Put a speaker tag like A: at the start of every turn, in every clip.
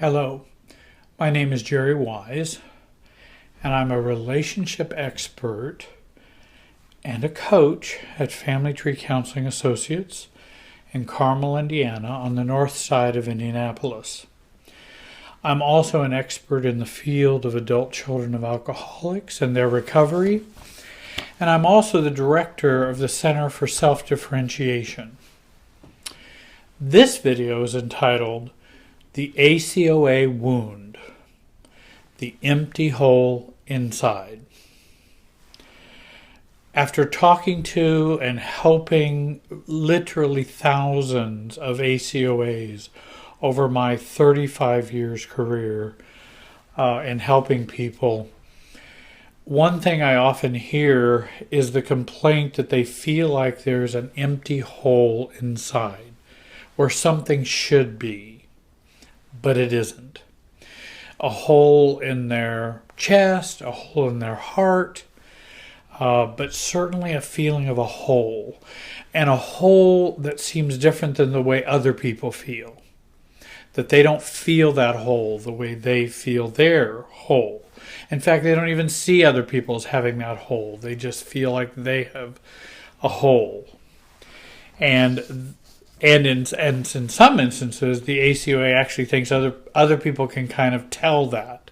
A: Hello, my name is Jerry Wise, and I'm a relationship expert and a coach at Family Tree Counseling Associates in Carmel, Indiana, on the north side of Indianapolis. I'm also an expert in the field of adult children of alcoholics and their recovery, and I'm also the director of the Center for Self-Differentiation. This video is entitled The ACOA Wound, the Empty Hole Inside. After talking to and helping literally thousands of ACOAs over my 35 years career in helping people, one thing I often hear is the complaint that they feel like there's an empty hole inside where something should be, but it isn't. A hole in their chest, a hole in their heart, but certainly a feeling of a hole, and a hole that seems different than the way other people feel. That they don't feel that hole the way they feel their hole. In fact, they don't even see other people as having that hole. They just feel like they have a hole. And in some instances, the ACOA actually thinks other people can kind of tell that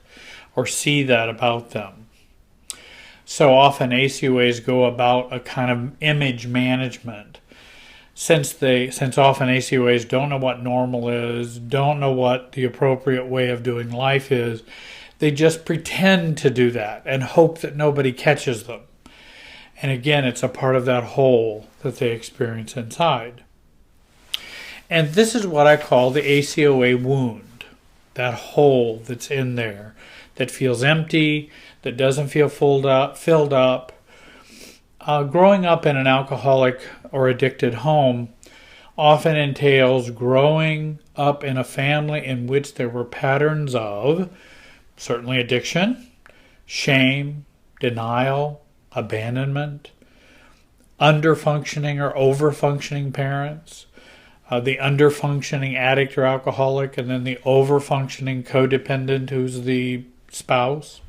A: or see that about them. So often ACOAs go about a kind of image management. Since often ACOAs don't know what normal is, don't know what the appropriate way of doing life is, they just pretend to do that and hope that nobody catches them. And again, it's a part of that hole that they experience inside. And this is what I call the ACOA wound, that hole that's in there, that feels empty, that doesn't feel filled up. Growing up in an alcoholic or addicted home often entails growing up in a family in which there were patterns of certainly addiction, shame, denial, abandonment, underfunctioning or overfunctioning parents, the underfunctioning addict or alcoholic, and then the overfunctioning codependent who's the spouse.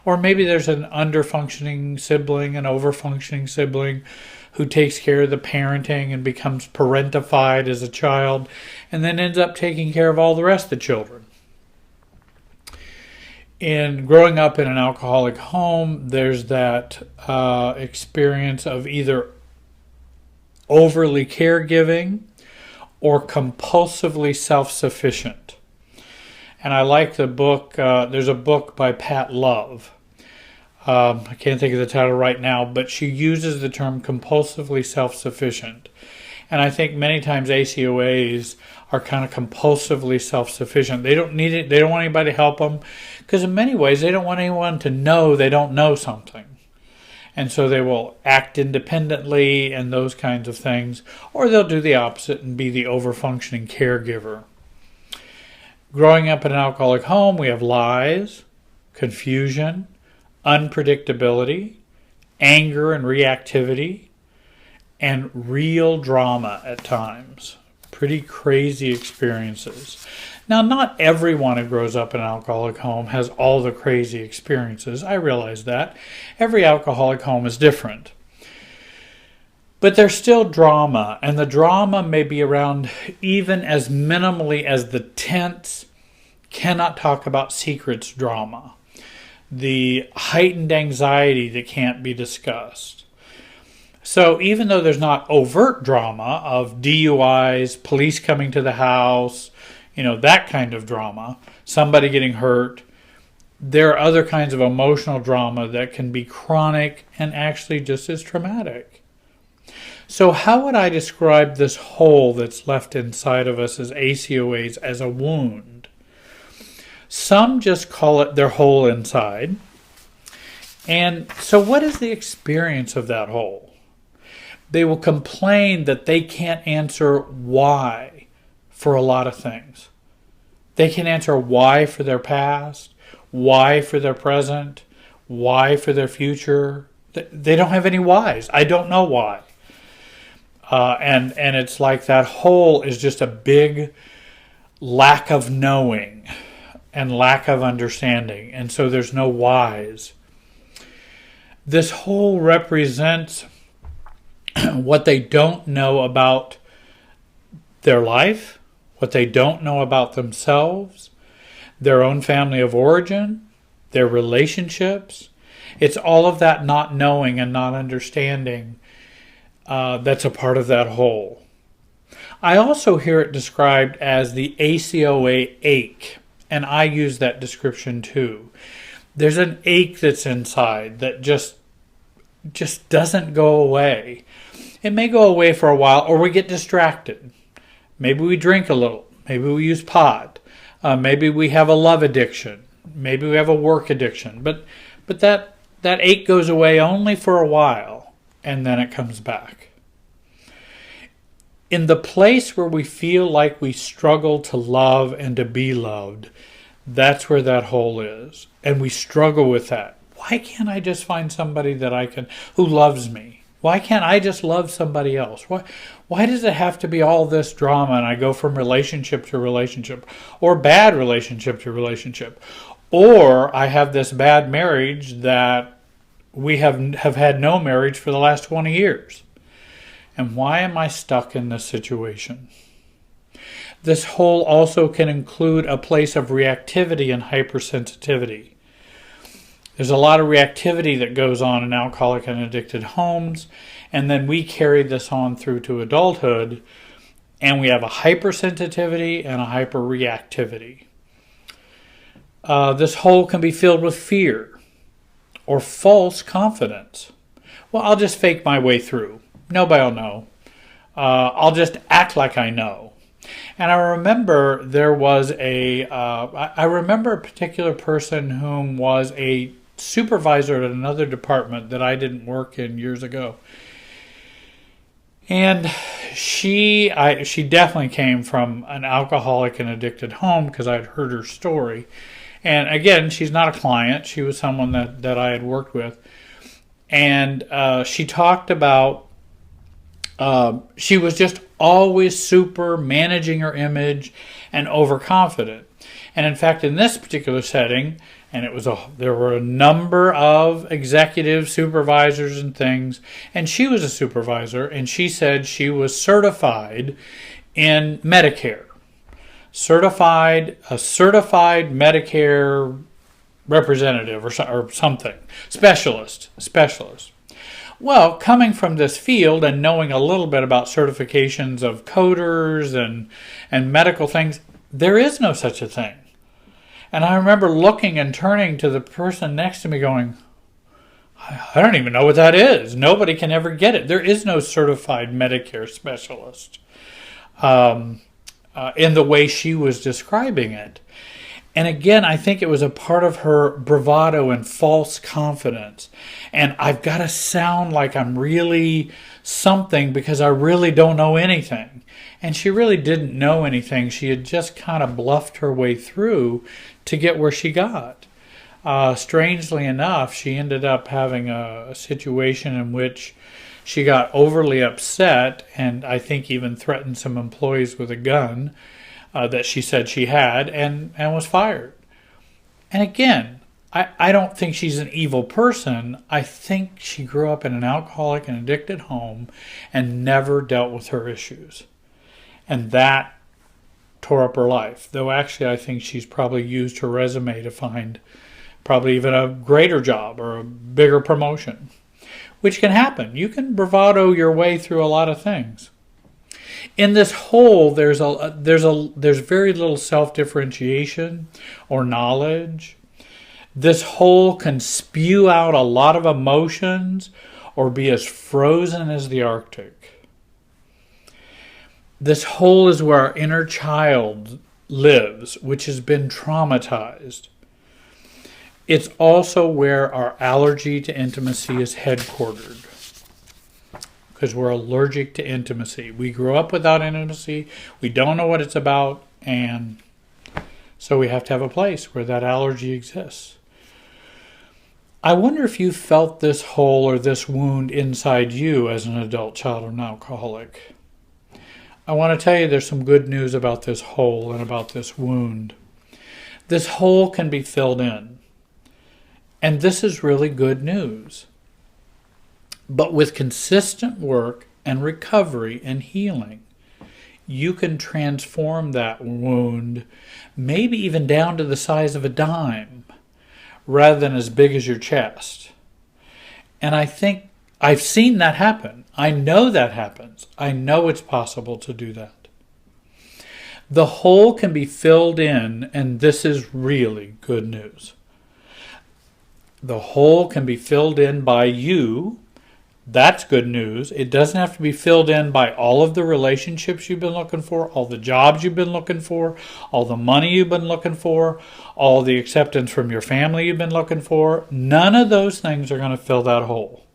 A: Or maybe there's an underfunctioning sibling, an overfunctioning sibling who takes care of the parenting and becomes parentified as a child and then ends up taking care of all the rest of the children. In growing up in an alcoholic home, there's that experience of either overly caregiving or compulsively self-sufficient. And I like the book, there's a book by Pat Love. I can't think of the title right now, but she uses the term compulsively self-sufficient. And I think many times ACOAs are kind of compulsively self-sufficient. They don't need it, they don't want anybody to help them, because in many ways they don't want anyone to know they don't know something. And so they will act independently and those kinds of things, or they'll do the opposite and be the overfunctioning caregiver. Growing up in an alcoholic home, we have lies, confusion, unpredictability, anger and reactivity, and real drama at times. Pretty crazy experiences. Now, not everyone who grows up in an alcoholic home has all the crazy experiences. I realize that. Every alcoholic home is different. But there's still drama, and the drama may be around even as minimally as the tense, cannot talk about secrets drama, the heightened anxiety that can't be discussed. So even though there's not overt drama of DUIs, police coming to the house, that kind of drama, somebody getting hurt, there are other kinds of emotional drama that can be chronic and actually just as traumatic. So how would I describe this hole that's left inside of us as ACOAs as a wound? Some just call it their hole inside. And so what is the experience of that hole? They will complain that they can't answer why for a lot of things. They can answer why for their past, why for their present, why for their future. They don't have any whys. I don't know why. And it's like that hole is just a big lack of knowing and lack of understanding, and so there's no whys. This hole represents what they don't know about their life, what they don't know about themselves, their own family of origin, their relationships. It's all of that not knowing and not understanding that's a part of that hole. I also hear it described as the ACOA ache, and I use that description too. There's an ache that's inside that just doesn't go away. It may go away for a while, or we get distracted. Maybe we drink a little. Maybe we use pot. Maybe we have a love addiction. Maybe we have a work addiction. But that ache goes away only for a while, and then it comes back. In the place where we feel like we struggle to love and to be loved, that's where that hole is. And we struggle with that. Why can't I just find somebody who loves me? Why can't I just love somebody else? Why does it have to be all this drama and I go from relationship to relationship, or bad relationship to relationship? Or I have this bad marriage that we have had no marriage for the last 20 years. And why am I stuck in this situation? This hole also can include a place of reactivity and hypersensitivity. There's a lot of reactivity that goes on in alcoholic and addicted homes, and then we carry this on through to adulthood, and we have a hypersensitivity and a hyperreactivity. This hole can be filled with fear or false confidence. Well, I'll just fake my way through. Nobody will know. I'll just act like I know. And I remember I remember a particular person whom was a supervisor at another department that I didn't work in years ago. And she definitely came from an alcoholic and addicted home because I'd heard her story. And again, she's not a client. She was someone that I had worked with. And she talked about she was just always super managing her image and overconfident. And in fact, in this particular setting, and there were a number of executive supervisors and things, and she was a supervisor, and she said she was certified in Medicare. A certified Medicare representative or something. Specialist. Well, coming from this field and knowing a little bit about certifications of coders and medical things, there is no such a thing. And I remember looking and turning to the person next to me going, I don't even know what that is. Nobody can ever get it. There is no certified Medicare specialist in the way she was describing it. And again, I think it was a part of her bravado and false confidence. And I've got to sound like I'm really something because I really don't know anything. And she really didn't know anything. She had just kind of bluffed her way through to get where she got. Strangely enough, she ended up having a situation in which she got overly upset and I think even threatened some employees with a gun that she said she had and was fired. And again, I don't think she's an evil person. I think she grew up in an alcoholic and addicted home and never dealt with her issues. And that tore up her life. Though actually I think she's probably used her resume to find probably even a greater job or a bigger promotion, which can happen. You can bravado your way through a lot of things. In this hole, there's very little self-differentiation or knowledge. This hole can spew out a lot of emotions or be as frozen as the Arctic. This hole is where our inner child lives, which has been traumatized. It's also where our allergy to intimacy is headquartered, because we're allergic to intimacy. We grew up without intimacy. We don't know what it's about, and so we have to have a place where that allergy exists. I wonder if you felt this hole or this wound inside you as an adult child or an alcoholic. I want to tell you there's some good news about this hole and about this wound. This hole can be filled in. And this is really good news. But with consistent work and recovery and healing, you can transform that wound, maybe even down to the size of a dime, rather than as big as your chest. And I think I've seen that happen. I know that happens. I know it's possible to do that. The hole can be filled in, and this is really good news. The hole can be filled in by you. That's good news. It doesn't have to be filled in by all of the relationships you've been looking for, all the jobs you've been looking for, all the money you've been looking for, all the acceptance from your family you've been looking for. None of those things are going to fill that hole.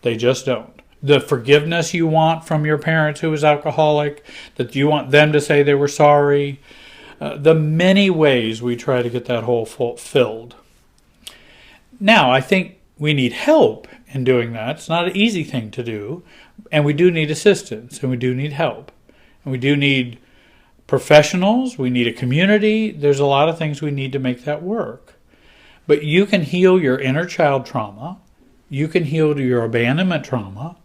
A: They just don't. The forgiveness you want from your parents who was alcoholic, that you want them to say they were sorry, the many ways we try to get that hole filled. Now, I think we need help in doing that. It's not an easy thing to do, and we do need assistance, and we do need help, and we do need professionals, we need a community. There's a lot of things we need to make that work. But you can heal your inner child trauma. You can heal your abandonment trauma.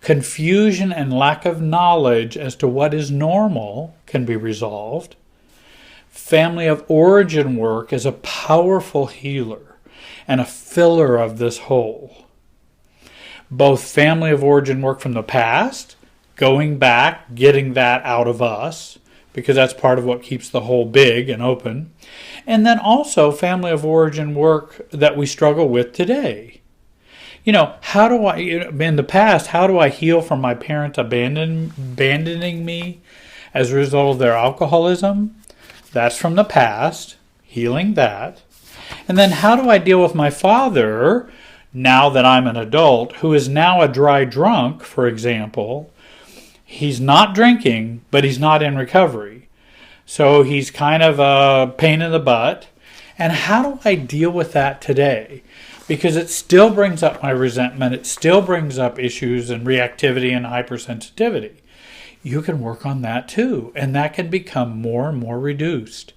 A: Confusion and lack of knowledge as to what is normal can be resolved. Family of origin work is a powerful healer and a filler of this hole. Both family of origin work from the past, going back, getting that out of us, because that's part of what keeps the hole big and open. And then also family of origin work that we struggle with today. In the past, how do I heal from my parents abandoning me as a result of their alcoholism? That's from the past, healing that. And then how do I deal with my father, now that I'm an adult, who is now a dry drunk, for example? He's not drinking, but he's not in recovery. So he's kind of a pain in the butt. And how do I deal with that today? Because it still brings up my resentment. It still brings up issues and reactivity and hypersensitivity. You can work on that too. And that can become more and more reduced.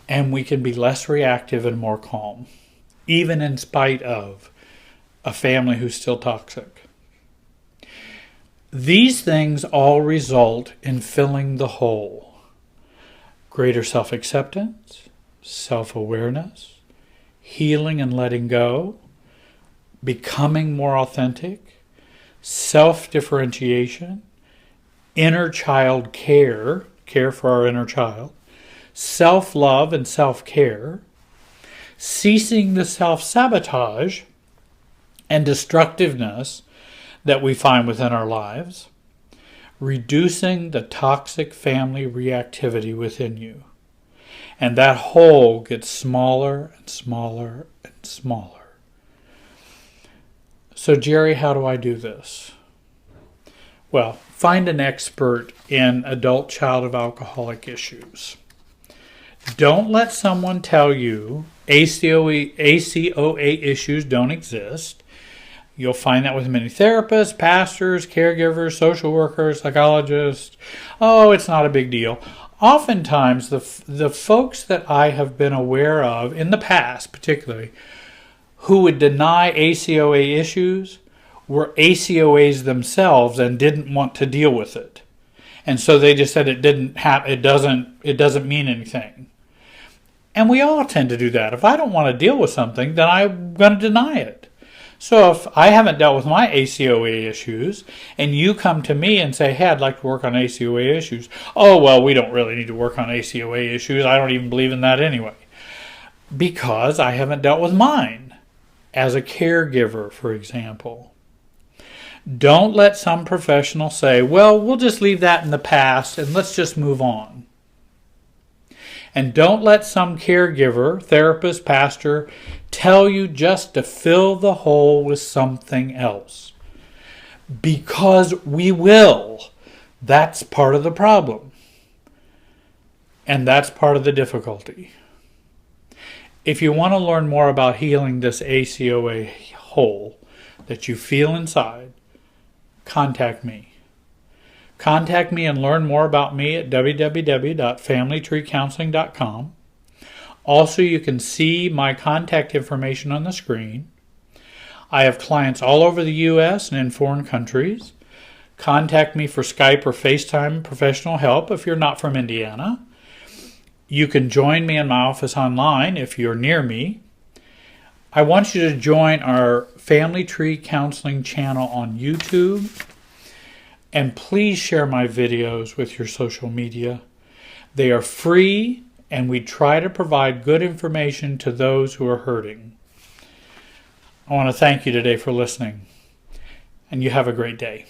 A: And we can be less reactive and more calm, even in spite of a family who's still toxic. These things all result in filling the hole. Greater self-acceptance, self-awareness, healing and letting go, becoming more authentic, self-differentiation, inner child care for our inner child, self-love and self-care, ceasing the self-sabotage and destructiveness that we find within our lives, reducing the toxic family reactivity within you. And that hole gets smaller and smaller and smaller. So, Jerry, how do I do this? Well, find an expert in adult child of alcoholic issues. Don't let someone tell you ACOA issues don't exist. You'll find that with many therapists, pastors, caregivers, social workers, psychologists. Oh, it's not a big deal. Oftentimes, the folks that I have been aware of, in the past particularly, who would deny ACOA issues were ACOAs themselves and didn't want to deal with it. And so they just said it doesn't mean anything. And we all tend to do that. If I don't want to deal with something, then I'm going to deny it. So if I haven't dealt with my ACOA issues, and you come to me and say, hey, I'd like to work on ACOA issues. Oh, well, we don't really need to work on ACOA issues. I don't even believe in that anyway. Because I haven't dealt with mine as a caregiver, for example. Don't let some professional say, well, we'll just leave that in the past and let's just move on. And don't let some caregiver, therapist, pastor, tell you just to fill the hole with something else. Because we will. That's part of the problem. And that's part of the difficulty. If you want to learn more about healing this ACOA hole that you feel inside, contact me. Contact me and learn more about me at www.familytreecounseling.com. Also, you can see my contact information on the screen. I have clients all over the U.S. and in foreign countries. Contact me for Skype or FaceTime professional help if you're not from Indiana. You can join me in my office online if you're near me. I want you to join our Family Tree Counseling channel on YouTube. And please share my videos with your social media. They are free, and we try to provide good information to those who are hurting. I want to thank you today for listening, and you have a great day.